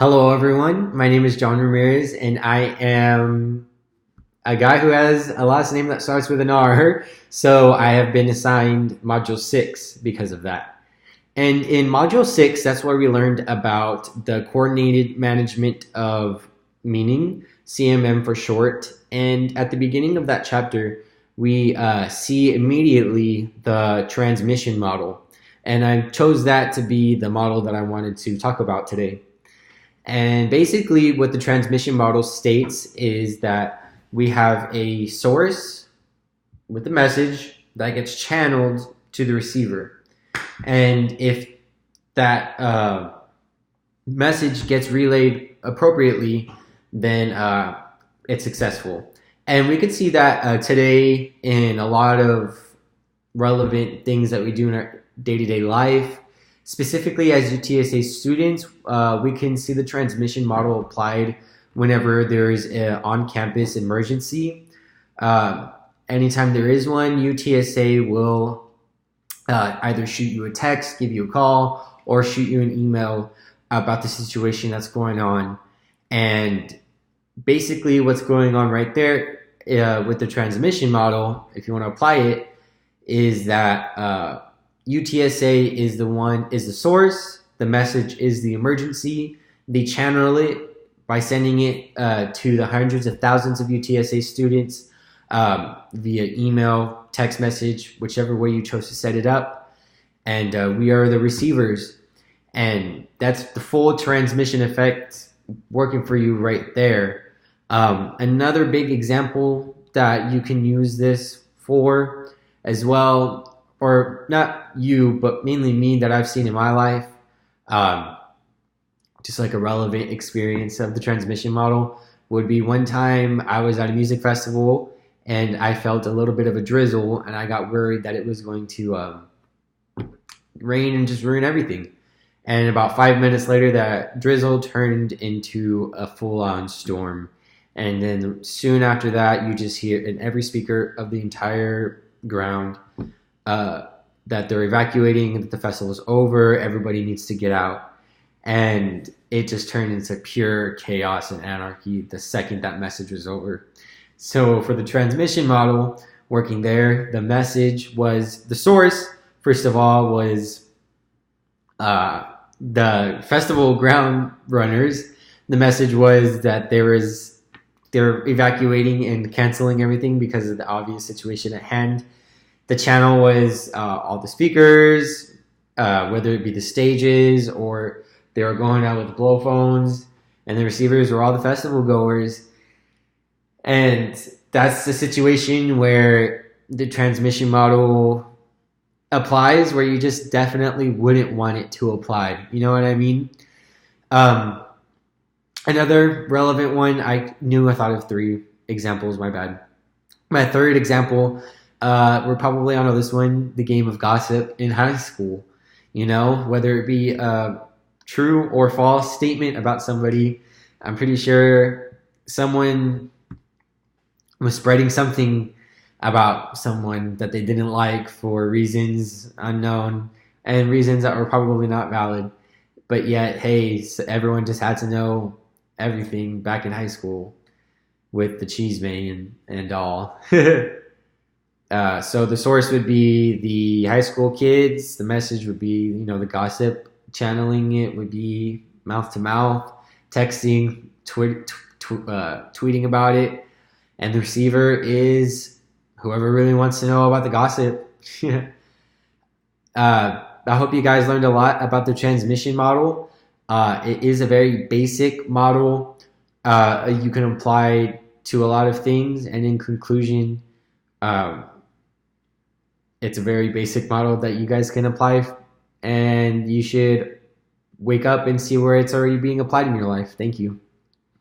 Hello, everyone. My name is John Ramirez, and I am a guy who has a last name that starts with an R. So I have been assigned Module 6 because of that. And in Module 6, that's where we learned about the Coordinated Management of Meaning, CMM for short. And at the beginning of that chapter, we see immediately the transmission model. And I chose that to be the model that I wanted to talk about today. And basically, what the transmission model states is that we have a source with the message that gets channeled to the receiver. And if that message gets relayed appropriately, then it's successful. And we can see that today in a lot of relevant things that we do in our day-to-day life. Specifically, as UTSA students, we can see the transmission model applied whenever there is an on-campus emergency. Anytime there is one, UTSA will either shoot you a text, give you a call, or shoot you an email about the situation that's going on. And basically what's going on right there with the transmission model, if you want to apply it, is that UTSA is the source, the message is the emergency. They channel it by sending it to the hundreds of thousands of UTSA students via email, text message, whichever way you chose to set it up. And we are the receivers. And that's the full transmission effect working for you right there. Another big example that you can use this for as well, or not you, but mainly me, that I've seen in my life, just like a relevant experience of the transmission model, would be one time I was at a music festival and I felt a little bit of a drizzle, and I got worried that it was going to rain and just ruin everything. And about 5 minutes later, that drizzle turned into a full-on storm. And then soon after that, you just hear in every speaker of the entire ground that they're evacuating, that the festival is over, everybody needs to get out. And it just turned into pure chaos and anarchy the second that message was over. So for the transmission model working there, the message was, the source, first of all, was the festival ground runners. The message was that they're evacuating and canceling everything because of the obvious situation at hand. The channel was all the speakers, whether it be the stages or they were going out with blow phones, and the receivers were all the festival goers. And that's the situation where the transmission model applies, where you just definitely wouldn't want it to apply. You know what I mean? Another relevant one, I thought of 3 examples, my bad. My third example, we're probably on this one, the game of gossip in high school. You know, whether it be a true or false statement about somebody, I'm pretty sure someone was spreading something about someone that they didn't like for reasons unknown and reasons that were probably not valid. But yet, hey, everyone just had to know everything back in high school with the cheese man and all. So the source would be the high school kids. The message would be, the gossip. Channeling it would be mouth to mouth, texting, tweeting about it. And the receiver is whoever really wants to know about the gossip. I hope you guys learned a lot about the transmission model. It is a very basic model. You can apply to a lot of things. And in conclusion, it's a very basic model that you guys can apply, and you should wake up and see where it's already being applied in your life. Thank you.